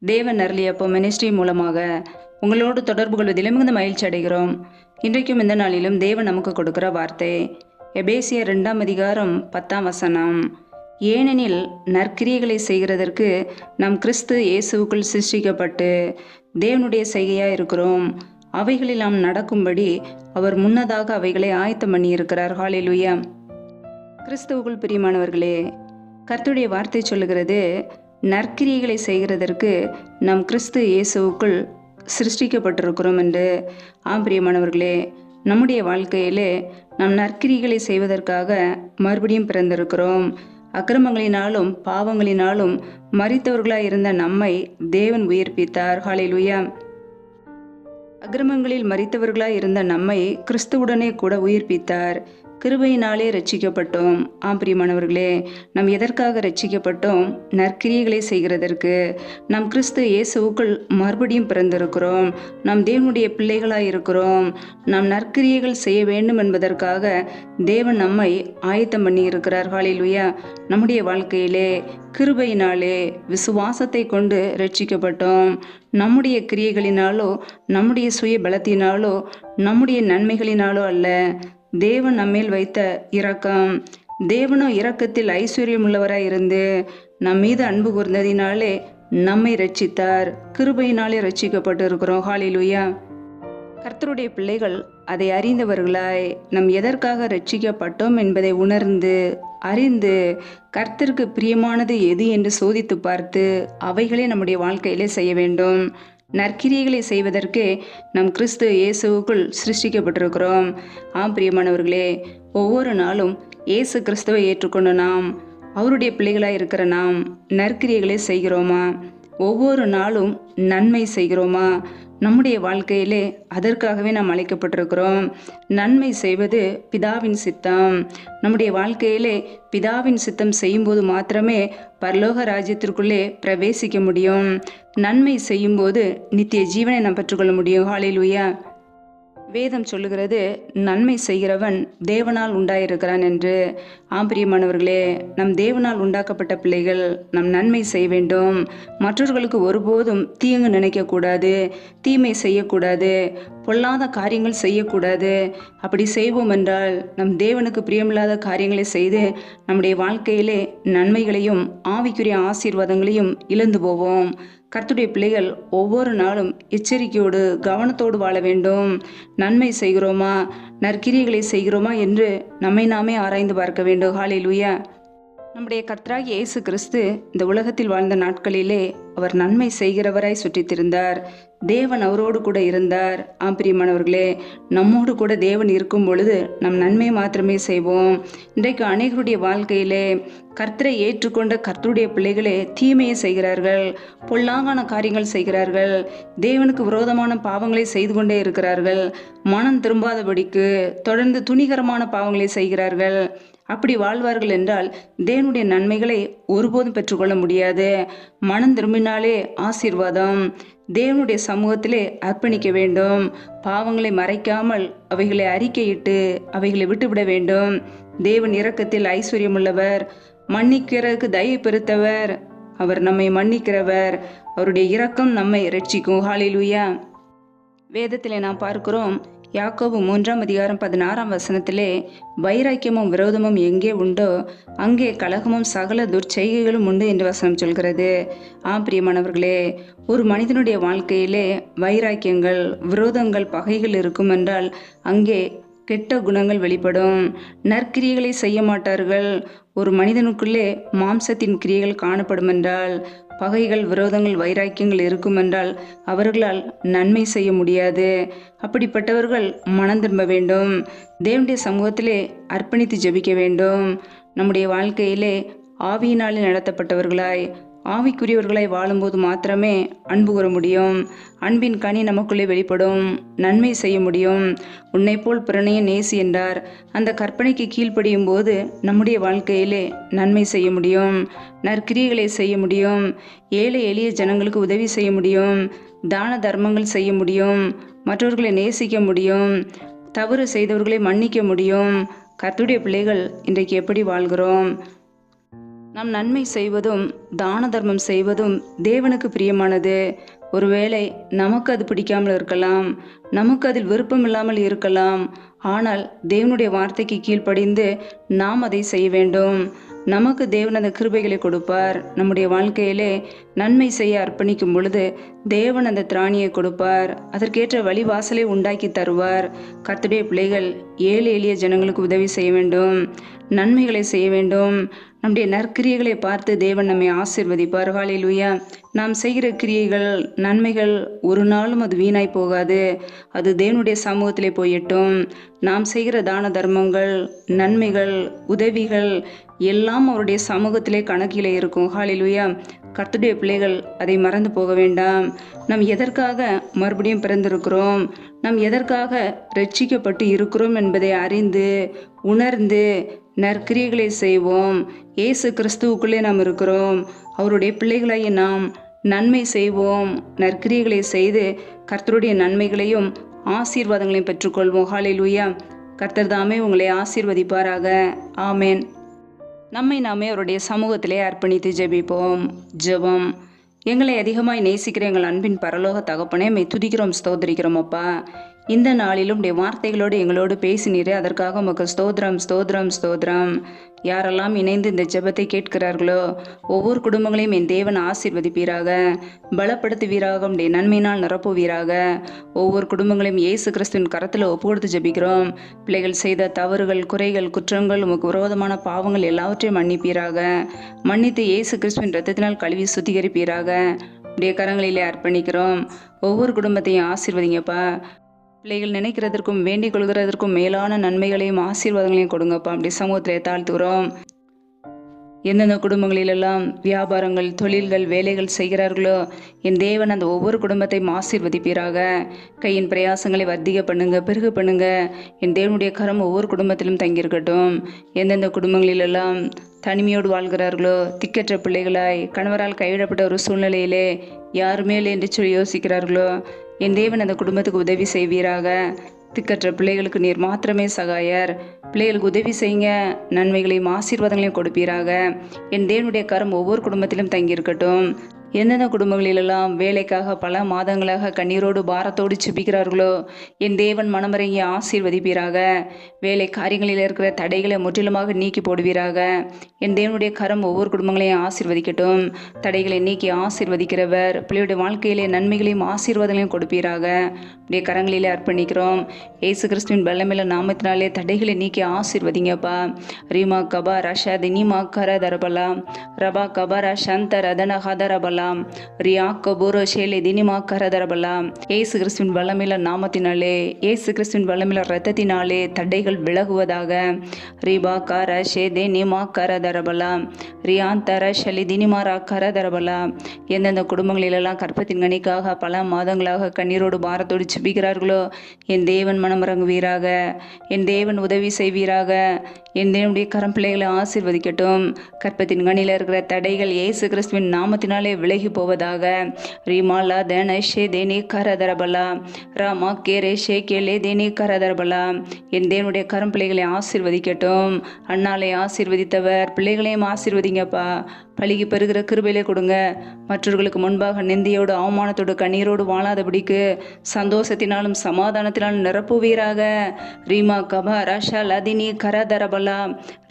தேவன் அருளியப்போ மினிஸ்ட்ரி மூலமாக உங்களோடு தொடர்பு கொள்வதிலும் மிகுந்த மகிழ்ச்சி அடைகிறோம். இன்றைக்கும் இந்த நாளிலும் தேவன் நமக்கு கொடுக்கிற வார்த்தை எபேசியர் 2:10. ஏனெனில் நற்கிரியைகளை செய்கிறதற்கு நம் கிறிஸ்து இயேசுவுக்குள் சிருஷ்டிக்கப்பட்டு தேவனுடைய செய்கையாக இருக்கிறோம். அவைகளில் நாம் நடக்கும்படி அவர் முன்னதாக அவைகளை ஆயத்தம் பண்ணி இருக்கிறார். ஹல்லேலூயா. கிறிஸ்துவுக்குள் பிரியமானவர்களே, கர்த்தருடைய வார்த்தை சொல்லுகிறது, நற்கிரியைகளை செய்கிறதற்கு நம் கிறிஸ்து இயேசுவுக்குள் சிருஷ்டிக்கப்பட்டிருக்கிறோம் என்று. பிரியமானவர்களே, நம்முடைய வாழ்க்கையிலே நம் நற்கிரியைகளை செய்வதற்காக மறுபடியும் பிறந்திருக்கிறோம். அக்கிரமங்களினாலும் பாவங்களினாலும் மரித்தவர்களாய் இருந்த நம்மை தேவன் உயிர்ப்பித்தார். ஹல்லேலூயா. அக்கிரமங்களில் மரித்தவர்களாய் இருந்த நம்மை கிறிஸ்துவுடனே கூட உயிர்ப்பித்தார். கிருபையினாலே ரட்சிக்கப்பட்டோம். பிரியமானவர்களே, நாம் எதற்காக ரட்சிக்கப்பட்டோம்? நற்கிரியைகளை செய்கிறதற்கு. நம் கிறிஸ்து இயேசுவுக்குள் மறுபடியும் பிறந்திருக்கிறோம். நாம் தேவனுடைய பிள்ளைகளாய் இருக்கிறோம். நாம் நற்கிரியைகள் செய்ய வேண்டும் என்பதற்காக தேவன் நம்மை ஆயத்தம் பண்ணி இருக்கிறார். ஹல்லேலூயா. நம்முடைய வாழ்க்கையிலே கிருபையினாலே விசுவாசத்தை கொண்டு ரட்சிக்கப்பட்டோம். நம்முடைய கிரியைகளினாலோ நம்முடைய சுய பலத்தினாலோ நம்முடைய நன்மைகளினாலோ அல்ல. தேவன் நம்மேல் வைத்த இரக்கம். தேவனோ இரக்கத்தில் ஐஸ்வர்யம் உள்ளவராய் இருந்து நம் மீது அன்பு கூர்ந்ததினாலே நம்மை ரட்சித்தார். கிருபையினாலே ரட்சிக்கப்பட்டு இருக்கிறோம். ஹல்லேலூயா. கர்த்தருடைய பிள்ளைகள் அதை அறிந்தவர்களாய் நம் எதற்காக ரட்சிக்கப்பட்டோம் என்பதை உணர்ந்து அறிந்து கர்த்தருக்கு பிரியமானது எது என்று சோதித்து பார்த்து அவைகளே நம்முடைய வாழ்க்கையிலே செய்ய வேண்டும். நற்கிரியைகளை செய்வதற்கு நம் கிறிஸ்து இயேசுவுக்குள் சிருஷ்டிக்கப்பட்டிருக்கிறோம். பிரியமானவர்களே, ஒவ்வொரு நாளும் இயேசு கிறிஸ்துவை ஏற்றுக்கொண்டு நாம் அவருடைய பிள்ளைகளாய் இருக்கிற நாம் நற்கிரியைகளை செய்கிறோமா? ஒவ்வொரு நாளும் நன்மை செய்கிறோமா? நம்முடைய வாழ்க்கையிலே அதற்காகவே நாம் அழைக்கப்பட்டிருக்கிறோம். நன்மை செய்வது பிதாவின் சித்தம். நம்முடைய வாழ்க்கையிலே பிதாவின் சித்தம் செய்யும்போது மாத்திரமே பரலோக ராஜ்யத்திற்குள்ளே பிரவேசிக்க முடியும். நன்மை செய்யும்போது நித்திய ஜீவனை நாம் பெற்றுக்கொள்ள முடியும். ஹல்லேலூயா. வேதம் சொல்லுகிறது, நன்மை செய்கிறவன் தேவனால் உண்டாயிருக்கிறான் என்று. பிரியமானவர்களே, நம் தேவனால் உண்டாக்கப்பட்ட பிள்ளைகள் நம் நன்மை செய்ய வேண்டும். மற்றவர்களுக்கு ஒருபோதும் தீங்கு நினைக்கக்கூடாது, தீமை செய்யக்கூடாது, பொல்லாத காரியங்கள் செய்யக்கூடாது. அப்படி செய்வோம் என்றால் நம் தேவனுக்கு பிரியமில்லாத காரியங்களை செய்து நம்முடைய வாழ்க்கையிலே நன்மைகளையும் ஆவிக்குரிய ஆசீர்வாதங்களையும் இழந்து போவோம். கர்த்தருடைய பிள்ளைகள் ஒவ்வொரு நாளும் எச்சரிக்கையோடு கவனத்தோடு வாழ வேண்டும். நன்மை செய்கிறோமா, நற்கிரியைகளை செய்கிறோமா என்று நம்மை நாமே ஆராய்ந்து பார்க்க வேண்டும். ஹல்லேலூயா. நம்முடைய கர்த்தராகிய இயேசு கிறிஸ்து இந்த உலகத்தில் வாழ்ந்த நாட்களிலே அவர் நன்மை செய்கிறவராய் சுற்றித்திருந்தார். தேவன் அவரோடு கூட இருந்தார். பிரியமானவர்களே, நம்மோடு கூட தேவன் இருக்கும் பொழுது நம் நன்மை மாத்திரமே செய்வோம். இன்றைக்கு அநேகருடைய வாழ்க்கையிலே கர்த்தரை ஏற்றுக்கொண்ட கர்த்தருடைய பிள்ளைகளே தீமையை செய்கிறார்கள், பொல்லாங்கான காரியங்கள் செய்கிறார்கள், தேவனுக்கு விரோதமான பாவங்களை செய்து கொண்டே இருக்கிறார்கள். மனம் திரும்பாதபடிக்கு தொடர்ந்து துணிகரமான பாவங்களை செய்கிறார்கள். அப்படி வாழ்வார்கள் என்றால் தேவனுடைய நன்மைகளை ஒருபோதும் பெற்றுக்கொள்ள முடியாது. மனம் திரும்பினாலே ஆசீர்வாதம். தேவனுடைய சமூகத்திலே அர்ப்பணிக்க வேண்டும். பாவங்களை மறைக்காமல் அவைகளை அறிக்கையிட்டு அவைகளை விட்டுவிட வேண்டும். தேவன் இரக்கத்தில் ஐஸ்வர்யம் உள்ளவர், மன்னிக்கிறதுக்கு தயை பெருத்தவர். அவர் நம்மை மன்னிக்கிறவர். அவருடைய இரக்கம் நம்மை ரட்சிக்கும். ஹல்லேலூயா. வேதத்திலே நாம் பார்க்கிறோம், யாக்கோபு 3:16 வைராக்கியமும் விரோதமும் எங்கே உண்டோ அங்கே கலகமும் சகல துர்ச்செய்கைகளும் உண்டு என்று வசனம் சொல்கிறது. பிரியமானவர்களே, ஒரு மனிதனுடைய வாழ்க்கையிலே வைராக்கியங்கள், விரோதங்கள், பகைகள் இருக்கும் என்றால் அங்கே கெட்ட குணங்கள் வெளிப்படும். நற்கிரியைகளை செய்ய மாட்டார்கள். ஒரு மனிதனுக்குள்ளே மாம்சத்தின் கிரியைகள் காணப்படும் என்றால், பகைகள், விரோதங்கள், வைராக்கியங்கள் இருக்கும் என்றால் அவர்களால் நன்மை செய்ய முடியாது. அப்படிப்பட்டவர்கள் மனம் திரும்ப வேண்டும். தேவனுடைய சமூகத்திலே அர்ப்பணித்து ஜெபிக்க வேண்டும். நம்முடைய வாழ்க்கையிலே ஆவியினாலே நடத்தப்பட்டவர்களாய் ஆவிக்குரியவர்களாய் வாழும்போது மாத்திரமே அன்பு கூற முடியும். அன்பின் கனி நமக்குள்ளே வெளிப்படும். நன்மை செய்ய முடியும். உன்னை போல் பிறனையும் நேசி என்றார். அந்த கற்பனைக்கு கீழ்ப்படியும் போது நம்முடைய வாழ்க்கையிலே நன்மை செய்ய முடியும். நற்கிரியைகளை செய்ய முடியும். ஏழை எளிய ஜனங்களுக்கு உதவி செய்ய முடியும். தான தர்மங்கள் செய்ய முடியும். மற்றவர்களை நேசிக்க முடியும். தவறு செய்தவர்களை மன்னிக்க முடியும். கர்த்தருடைய பிள்ளைகள் இன்றைக்கு எப்படி வாழ்கிறோம்? நம் நன்மை செய்வதும் தான தர்மம் செய்வதும் தேவனுக்கு பிரியமானது. ஒருவேளை நமக்கு அது பிடிக்காமல் இருக்கலாம், நமக்கு அதில் விருப்பம் இல்லாமல் இருக்கலாம். ஆனால் தேவனுடைய வார்த்தைக்கு கீழ்ப்படிந்து நாம் அதை செய்ய வேண்டும். நமக்கு தேவன் அந்த கிருபைகளை கொடுப்பார். நம்முடைய வாழ்க்கையிலே நன்மை செய்ய அர்ப்பணிக்கும் பொழுது தேவன் அந்த திராணியை கொடுப்பார். அதற்கேற்ற வழிவாசலை உண்டாக்கி தருவார். கர்த்தருடைய பிள்ளைகள் ஏழை எளிய ஜனங்களுக்கு உதவி செய்ய வேண்டும், நன்மைகளை செய்ய வேண்டும். நம்முடைய நற்கிரியைகளை பார்த்து தேவன் நம்மை ஆசீர்வதிப்பார். ஹல்லேலூயா. நாம் செய்கிற கிரியைகள், நன்மைகள் ஒரு நாளும் அது வீணாய் போகாது. அது தேவனுடைய சமூகத்திலே போயிட்டும். நாம் செய்கிற தான தர்மங்கள், நன்மைகள், உதவிகள் எல்லாம் அவருடைய சமூகத்திலே கணக்கிலே இருக்கும். ஹல்லேலூயா. கர்த்தருடைய பிள்ளைகள் அதை மறந்து போக வேண்டாம். நாம் எதற்காக மறுபடியும் பிறந்திருக்கிறோம், நாம் எதற்காக ரட்சிக்கப்பட்டு இருக்கிறோம் என்பதை அறிந்து உணர்ந்து நற்கிரியைகளை செய்வோம். இயேசு கிறிஸ்துவுக்குள்ளே நாம் இருக்கிறோம். அவருடைய பிள்ளைகளாகிய நாம் நன்மை செய்வோம். நற்கிரியைகளை செய்து கர்த்தருடைய நன்மைகளையும் ஆசீர்வாதங்களையும் பெற்றுக்கொள்வோம். ஹல்லேலூயா. கர்த்தர் தாமே உங்களை ஆசீர்வதிப்பாராக. ஆமேன். நம்மை நாமே அவருடைய சமூகத்திலே அர்ப்பணித்து ஜெபிப்போம். ஜெபம். எங்களை அதிகமாய் நேசிக்கிற எங்கள் அன்பின் பரலோக தகப்பனே, மெய் துதிக்கிறோம், ஸ்தோத்திரிக்கிறோம் அப்பா. இந்த நாளிலும் உடைய வார்த்தைகளோடு எங்களோடு பேசினீரே, அதற்காக உமக்கு ஸ்தோத்திரம், ஸ்தோத்திரம், ஸ்தோத்திரம். யாரெல்லாம் இணைந்து இந்த ஜெபத்தை கேட்கிறார்களோ ஒவ்வொரு குடும்பங்களையும் என் தேவன் ஆசீர்வதிப்பீராக, பலப்படுத்துவீராக, உடைய நன்மையினால் நிரப்புவீராக. ஒவ்வொரு குடும்பங்களையும் இயேசு கிறிஸ்துவின் கரத்தில் ஒப்புக்கொடுத்து ஜெபிக்கிறோம். பிள்ளைகள் செய்த தவறுகள், குறைகள், குற்றங்கள், உமக்கு விரோதமான பாவங்கள் எல்லாவற்றையும் மன்னிப்பீராக. மன்னித்து இயேசு கிறிஸ்துவின் இரத்தத்தினால் கழுவி சுத்திகரிப்பீராக. உடைய கரங்களிலே அர்ப்பணிக்கிறோம். ஒவ்வொரு குடும்பத்தையும் ஆசீர்வதிங்கப்பா. பிள்ளைகள் நினைக்கிறதற்கும் வேண்டிக் கொள்கிறதற்கும் மேலான நன்மைகளையும் ஆசீர்வாதங்களையும் கொடுங்கப்பா. அப்படி சமூகத்திலே தாழ்த்துகிறோம். எந்தெந்த குடும்பங்களிலெல்லாம் வியாபாரங்கள், தொழில்கள், வேலைகள் செய்கிறார்களோ என் தேவன் அந்த ஒவ்வொரு குடும்பத்தையும் ஆசீர்வதிப்பீராக. கையின் பிரயாசங்களை வர்த்திக பண்ணுங்க, பெருக பண்ணுங்க. என் தேவனுடைய கரம் ஒவ்வொரு குடும்பத்திலும் தங்கியிருக்கட்டும். எந்தெந்த குடும்பங்களிலெல்லாம் தனிமையோடு வாழ்கிறார்களோ, திக்கற்ற பிள்ளைகளாய், கணவரால் கைவிடப்பட்ட ஒரு சூழ்நிலையிலே யாருமே இல்லை என்று சொல்லி யோசிக்கிறார்களோ என் தேவன் அந்த குடும்பத்துக்கு உதவி செய்வீராக. திக்கற்ற பிள்ளைகளுக்கு நீர் மாத்திரமே சகாயர். பிள்ளைகளுக்கு உதவி செய்யுங்க, நன்மைகளையும் ஆசீர்வாதங்களையும் கொடுப்பீராக. என் தேவனுடைய கரம் ஒவ்வொரு குடும்பத்திலும் தங்கியிருக்கட்டும். எந்தெந்த குடும்பங்களிலெல்லாம் வேலைக்காக பல மாதங்களாக கண்ணீரோடு பாரத்தோடு செபிக்கிறார்களோ என் தேவன் மனமிறங்கி ஆசீர்வதிப்பீராக. வேலை காரியங்களில் இருக்கிற தடைகளை முற்றிலுமாக நீக்கி போடுவீராக. என் தேவனுடைய கரம் ஒவ்வொரு குடும்பங்களையும் ஆசீர்வதிக்கட்டும். தடைகளை நீக்கி ஆசீர்வதிக்கிறவர் பிள்ளையுடைய வாழ்க்கையிலே நன்மைகளையும் ஆசீர்வாதங்களையும் கொடுப்பீராக. உடைய கரங்களிலே அர்ப்பணிக்கிறோம். இயேசு கிறிஸ்துவின் பலமில்ல நாமத்தினாலே தடைகளை நீக்கி ஆசீர்வதிங்கப்பா. ரீமா கபா ரஷா தினிமா கர தரபலாம், ரபா கபரா சந்த ரதன ஹதரபலாம், ரியா கபூரோ ஷேலே தினிமா கர தரபலாம். இயேசு கிறிஸ்துவின் பலமில்ல நாமத்தினாலே, இயேசு கிறிஸ்துவின் பலமில்ல இரத்தத்தினாலே தடைகள் விலகுவதாக. ரீபா கர ஷே தினிமா கர தரபலாம், ரியாந்தர ஷலி தினிமாரா கர தரபலாம். எந்தெந்த குடும்பங்களிலெல்லாம் கற்பத்தின் கனிக்காக பல மாதங்களாக கண்ணீரோடு பாரத்தோடு செபிக்கிறார்களோ என் தேவன் மனமிறங்குவீராக. என் தேவன் உதவி செய்வீராக. என் தேவனுடைய கரம் பிள்ளைகளை ஆசீர்வதிக்கட்டும். கற்பத்தின் கனியில் இருக்கிற தடைகள் இயேசு கிறிஸ்துவின் நாமத்தினாலே விலகி போவதாக. ரீமாலா தேன ஷே தேனி கரதரபலா, ராமா கேரே ஷே கேலே தேனி கரதரபலா. என் தேவனுடைய கரம் பிள்ளைகளை ஆசீர்வதிக்கட்டும். அண்ணாலை ஆசீர்வதித்தவர் பிள்ளைகளையும் ஆசீர்வதிங்கப்பா. பலிக்கு பெறுகிற கிருபையிலே கொடுங்க. மற்றவர்களுக்கு முன்பாக நிந்தையோடு அவமானத்தோடு கண்ணீரோடு வாழாதபடிக்கு சந்தோஷத்தினாலும் சமாதானத்தினாலும் நிரப்புவீராக. ரீமா கபா ராஷா லதினி கரதரபலா,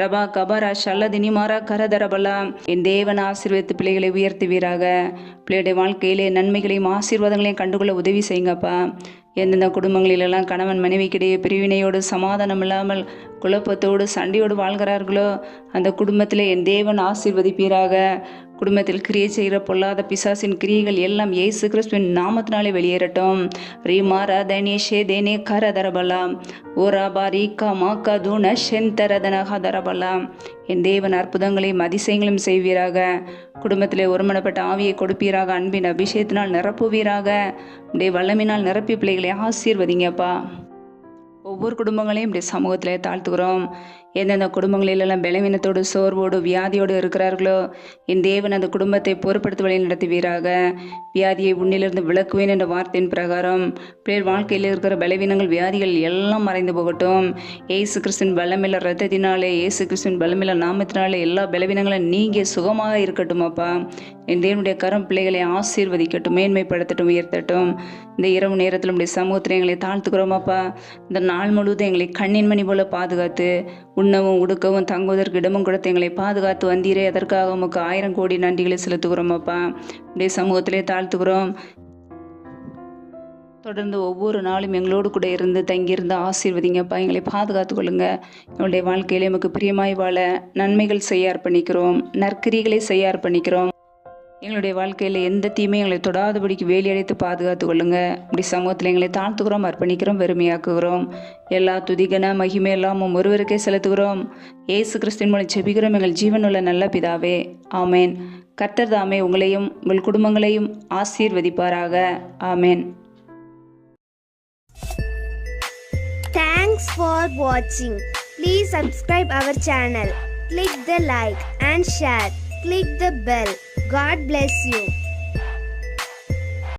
ரபா கபா ராஷா லதினி மாரா கரதரபலா. என் தேவன் ஆசீர்வதித்து பிள்ளைகளை உயர்த்துவீராக. பிள்ளையுடைய வாழ்க்கையிலே நன்மைகளையும் ஆசீர்வாதங்களையும் கண்டுகொள்ள உதவி செய்யுங்கப்பா. எந்தெந்த குடும்பங்களிலெல்லாம் கணவன் மனைவிக்கிடையே பிரிவினையோடு சமாதானம் இல்லாமல் குழப்பத்தோடு சண்டையோடு வாழ்கிறார்களோ அந்த குடும்பத்தில் என் தேவன் ஆசீர்வதிப்பீராக. குடும்பத்தில் கிரியை செய்கிற பொல்லாத பிசாசின் கிரியைகள் எல்லாம் இயேசு கிறிஸ்துவின் நாமத்தினாலே வெளியேறட்டும். ரீமாரா தனேஷே தேனே கரதரபலாம், ஓராபா ரீகா மாக்கா தூண ஷெந்தரதனகா தரபலாம். என் தேவன் அற்புதங்களையும் அதிசயங்களையும் செய்வீராக. குடும்பத்திலே ஒருமனப்பட்ட ஆவியை கொடுப்பீராக. அன்பின் அபிஷேகத்தினால் நிரப்புவீராக. உடைய வல்லமினால் நிரப்பி பிள்ளைகளை ஆசீர்வதிங்கப்பா. ஒவ்வொரு குடும்பங்களையும் இப்படி சமூகத்திலே தாழ்த்துக்கிறோம். எந்தெந்த குடும்பங்களிலெல்லாம் பலவீனத்தோடு சோர்வோடு வியாதியோடு இருக்கிறார்களோ என் தேவன் அந்த குடும்பத்தை பொறுப்படுத்தி வழி நடத்துவீராக. வியாதியை உன்னிலிருந்து விளக்குவேன் என்ற வார்த்தையின் பிரகாரம் பிறர் வாழ்க்கையில் இருக்கிற பலவீனங்கள் வியாதிகள் எல்லாம் மறைந்து போகட்டும். ஏசு கிறிஸ்துவின் பலமில்ல ரத்தத்தினாலே, ஏசு கிறிஸ்துவின் பலமில்ல நாமத்தினாலே எல்லா பலவீனங்களும் நீங்க சுகமாக இருக்கட்டும் அப்பா. என் தேவனுடைய கரம் பிள்ளைகளை ஆசீர்வதிக்கட்டும், மேன்மைப்படுத்தட்டும், உயர்த்தட்டும். இந்த இரவு நேரத்தில் உடைய சமூகத்தில் எங்களை தாழ்த்துக்கிறோம் அப்பா. இந்த நாள் முழுவதும் எங்களை கண்ணின் மணி போல பாதுகாத்து உண்ணவும் உடுக்கவும் தங்குவதற்கு இடமும் கொடுத்து எங்களை பாதுகாத்து வந்தீரே, அதற்காக உமக்கு 1000 கோடி நன்றிகளை செலுத்துகிறோம் அப்பா. உடைய சமூகத்திலே தாழ்த்துக்கிறோம். தொடர்ந்து ஒவ்வொரு நாளும் எங்களோடு கூட இருந்து தங்கியிருந்து ஆசீர்வதிங்கப்பா. எங்களை பாதுகாத்து கொள்ளுங்க. எங்களுடைய வாழ்க்கையில எமக்கு பிரியமாய் வாழ நன்மைகள் செய்ய அர்ப்பணிக்கிறோம், நற்கிரிகளை செய்ய அர்ப்பணிக்கிறோம். எங்களுடைய வாழ்க்கையில் எந்த தீமையும் எங்களை தொடாதபடிக்கு வேலி அடைத்து பாதுகாத்து கொள்ளுங்க. இப்படி சமூகத்தில் எங்களை தாழ்த்துக்கிறோம், அர்ப்பணிக்கிறோம், வெறுமையாக்குகிறோம். எல்லா துதிகன மகிமை எல்லாமும் ஒருவருக்கே செலுத்துகிறோம். ஏசு கிறிஸ்துவின் மூலம் செபிக்கிறோம் எங்கள் ஜீவனுள்ள நல்ல பிதாவே, ஆமேன். கர்த்தர் தாமே உங்களையும் உங்கள் குடும்பங்களையும் ஆசீர்வதிப்பாராக. ஆமேன். Thanks for watching. Please subscribe our channel. Click the like and share. Click the bell. God bless you.